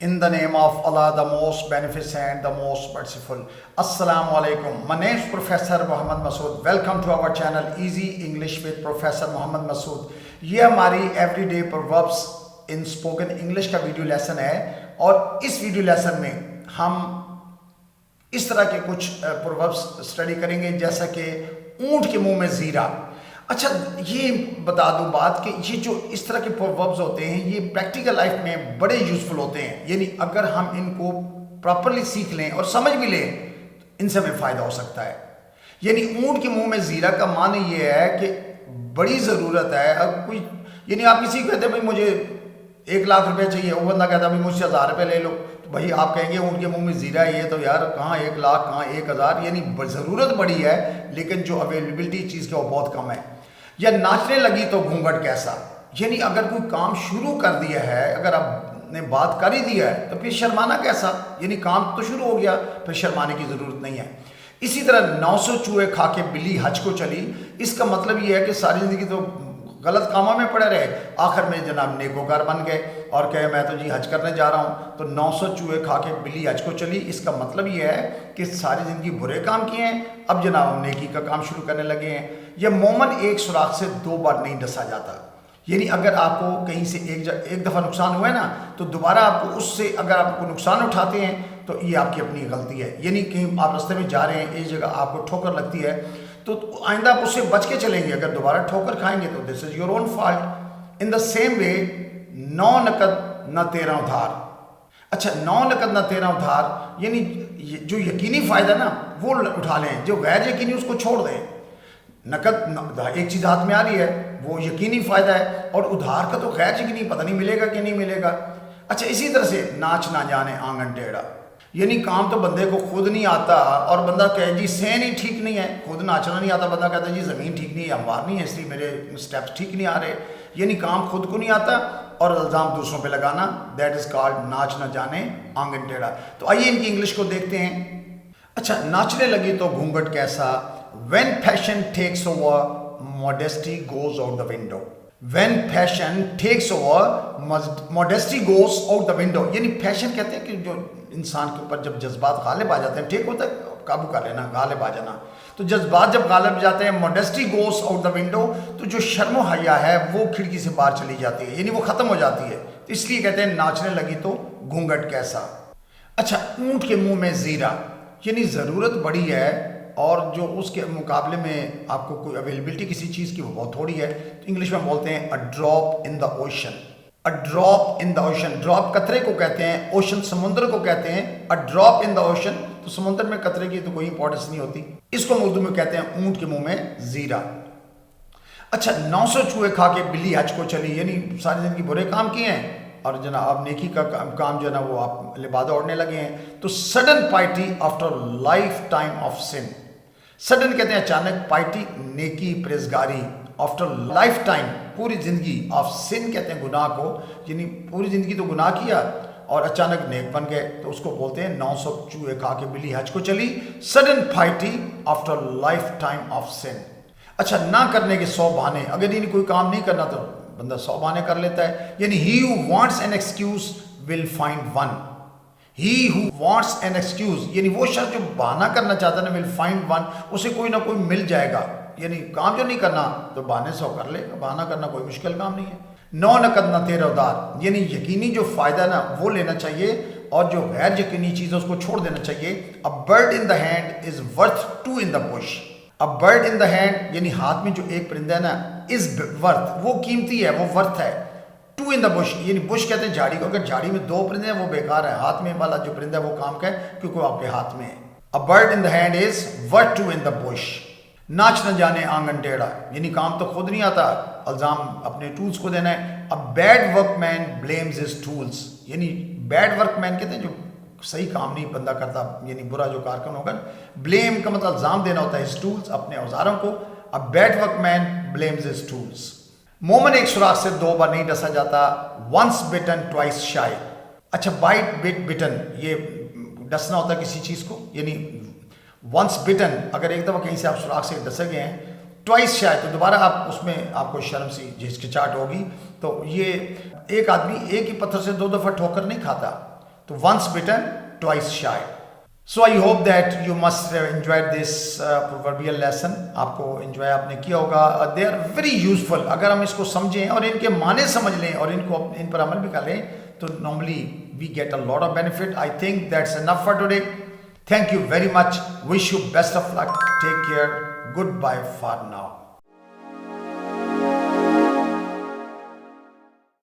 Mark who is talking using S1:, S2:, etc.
S1: In the name of Allah, the most beneficent, the most merciful. Assalamu alaikum. My name is Professor Muhammad Masood. Welcome to our channel Easy English with Professor Muhammad Masood. ये हमारी everyday proverbs in spoken English का video lesson है और इस video lesson में हम इस तरह के कुछ proverbs स्टडी करेंगे जैसा कि ऊंट के मुंह में जीरा। अच्छा, ये बता दूं बात कि ये जो इस तरह के प्रोवर्ब्स होते हैं ये प्रैक्टिकल लाइफ में बड़े यूज़फुल होते हैं। यानी अगर हम इनको प्रॉपरली सीख लें और समझ भी लें इनसे हमें फ़ायदा हो सकता है। यानी ऊंट के मुंह में ज़ीरा का माने ये है कि बड़ी ज़रूरत है। अब कोई यानी आप किसी को कहते हैं भाई मुझे 1 लाख रुपए चाहिए, वो बंदा कहता है भाई मुझसे 1000 रुपये ले लो, तो भाई आप कहेंगे ऊँट के मुंह में ज़ीरा है, ये तो यार कहाँ 1 लाख कहाँ 1000। यानी ज़रूरत बड़ी है लेकिन जो अवेलेबिलिटी चीज़ का वो बहुत कम है। या नाचने लगी तो घूंघट कैसा, यानी अगर कोई काम शुरू कर दिया है, अगर आपने बात कर ही दिया है तो फिर शर्माना कैसा। यानी काम तो शुरू हो गया, फिर शर्माने की ज़रूरत नहीं है। इसी तरह 900 चूहे खा के बिल्ली हज को चली, इसका मतलब ये है कि सारी ज़िंदगी तो गलत कामों में पड़े रहे, आखिर में जनाब नेकोकार बन गए और कहे मैं तो जी हज करने जा रहा हूँ। तो 900 चूहे खा के बिल्ली हज को चली, इसका मतलब ये है कि सारी ज़िंदगी बुरे काम किए हैं, अब जनाब हम नेकी का काम शुरू करने लगे हैं। यह मोमन एक सुराख से 2 बार नहीं डसा जाता। यानी अगर आपको कहीं से एक दफ़ा नुकसान हुआ है ना, तो दोबारा आपको उससे अगर आपको नुकसान उठाते हैं तो ये आपकी अपनी गलती है। यानी कहीं आप रास्ते में जा रहे हैं, एक जगह आपको ठोकर लगती है तो आइंदा आप उससे बच के चलेंगे। अगर दोबारा ठोकर खाएंगे तो this is your own fault. In the same way 9 नकद न 13 उधार। अच्छा, 9 नकद न 13 उधार यानी जो यकीनी फ़ायदा ना वो उठा लें, जो गैर यकीनी उसको छोड़ दें। नकद एक चीज़ हाथ में आ रही है वो यकीनी फ़ायदा है और उधार का तो गैर यकीनी पता नहीं मिलेगा कि नहीं मिलेगा। अच्छा, इसी तरह से नाच ना जाने आंगन टेढ़ा, यानी काम तो बंदे को खुद नहीं आता और बंदा कहे जी सेन ही ठीक नहीं है, खुद नाचना नहीं आता, बंदा कहता है जी ज़मीन ठीक नहीं है, हमवार नहीं है, इसलिए मेरे स्टेप्स ठीक नहीं आ रहे। यानी काम खुद को नहीं आता और इल्ज़ाम दूसरों पे लगाना, दैट इज़ कॉल्ड नाच ना जाने आंगन टेढ़ा। तो आइए इनकी इंग्लिश को देखते हैं। अच्छा, नाचने लगी तो घूंघट कैसा, when fashion takes over modesty goes out the window। when fashion takes over modesty goes out the window, यानी फैशन कहते हैं कि जो इंसान के ऊपर जब जज्बात गालिब आ जाते हैं, ठीक होता है काबू कर लेना, गालिब आ जाना, तो जज्बात जब गालिब जाते हैं modesty goes out the window, तो जो शर्म हया है वो खिड़की से बाहर चली जाती है, यानी वो ख़त्म हो जाती है। तो इसलिए कहते हैं नाचने लगी तो घूंघट कैसा। अच्छा, ऊँट के मुंह में ज़ीरा, यानी ज़रूरत बड़ी है और जो उसके मुकाबले में आपको कोई अवेलेबिलिटी किसी चीज़ की वो बहुत थोड़ी है। तो इंग्लिश में बोलते हैं a drop in the ocean. A drop in the ocean, drop कतरे को कहते हैं, ओशन समुद्र को कहते हैं। A drop in the ocean, तो समुद्र में कतरे की तो कोई इंपॉर्टेंस नहीं होती, इसको उर्दू में कहते हैं ऊँट के मुंह में ज़ीरा। अच्छा, 900 चूहे खा के बिल्ली हज को चली, यानी सारी ज़िंदगी बुरे काम किए हैं और जनाब नेकी का काम जो है ना वो आप लिबादा ओढ़ने लगे हैं। तो sudden piety after lifetime of sin, sudden कहते हैं अचानक, पाइटी नेकी परहेज़गारी, आफ्टर लाइफ टाइम पूरी ज़िंदगी, ऑफ सिन कहते हैं गुनाह को, यानी पूरी ज़िंदगी तो गुनाह किया और अचानक नेक बन गए, तो उसको बोलते हैं 900 चूहे खा के बिल्ली हज को चली, sudden piety after lifetime of sin. अच्छा, ना करने के 100 बहाने, अगर इन्हें कोई काम नहीं करना तो बंदा 100 बहाने कर लेता है। यानी he who wants an excuse will find one. He who wants an excuse, यानी वो शख्स जो बहाना करना चाहता है ना, विल फाइंड वन, उसे कोई ना कोई मिल जाएगा। यानी काम जो नहीं करना तो बहाने 100 कर लेगा, बहाना करना कोई मुश्किल काम नहीं है। 9 नकद न 13 उधार, यानी यकीनी जो फ़ायदा ना वो लेना चाहिए और जो गैर यकीनी चीज़ है उसको छोड़ देना चाहिए। A bird in the hand is worth 2 in the Bush. A bird in the hand, यानी हाथ में जो एक परिंदा है ना, इज़ वर्थ, वो कीमती है, वो वर्थ है। 2 इन द बुश, यानी बुश कहते हैं झाड़ी को, अगर झाड़ी में 2 परिंदे हैं वो बेकार है, हाथ में वाला जो परिंदा है वो काम का है क्योंकि वो आपके हाथ में है। A bird in the hand is worth 2 in the Bush. नाच न जाने आंगन टेढ़ा, यानी काम तो खुद नहीं आता, इल्ज़ाम अपने टूल्स को देना है। अ bad workman blames his tools, यानी बैड वर्कमैन कहते हैं जो सही काम नहीं बंदा करता, यानी बुरा जो कारकुन होगा। ब्लेम का मतलब इल्ज़ाम देना होता है हिज टूल्स, अपने औजारों को। A bad workman blames his tools. मोमन एक सुराख से 2 बार नहीं डसा जाता, वंस बिटन ट्वाइस शाई। अच्छा, बाइट बिट बिटन, ये डसना होता है किसी चीज़ को, यानी वंस बिटन, अगर एक दफ़ा कहीं से आप सुराख से डसे गए हैं, ट्वाइस शायद तो दोबारा आप उसमें आपको शर्म सी हिचकिचाहट होगी। तो ये एक आदमी एक ही पत्थर से 2 दफ़ा ठोकर नहीं खाता, تو once bitten twice shy. So I hope that you must have enjoyed this proverbial lesson. آپ کو enjoy آپ نے کیا ہوگا. They are very useful. اگر ہم اس کو سمجھیں اور ان کے معنی سمجھ لیں اور ان پر عمل بھی کر لیں تو normally we get a lot of benefit. I think that's enough for today. Thank you very much. Wish you best of luck. Take care. Goodbye for now.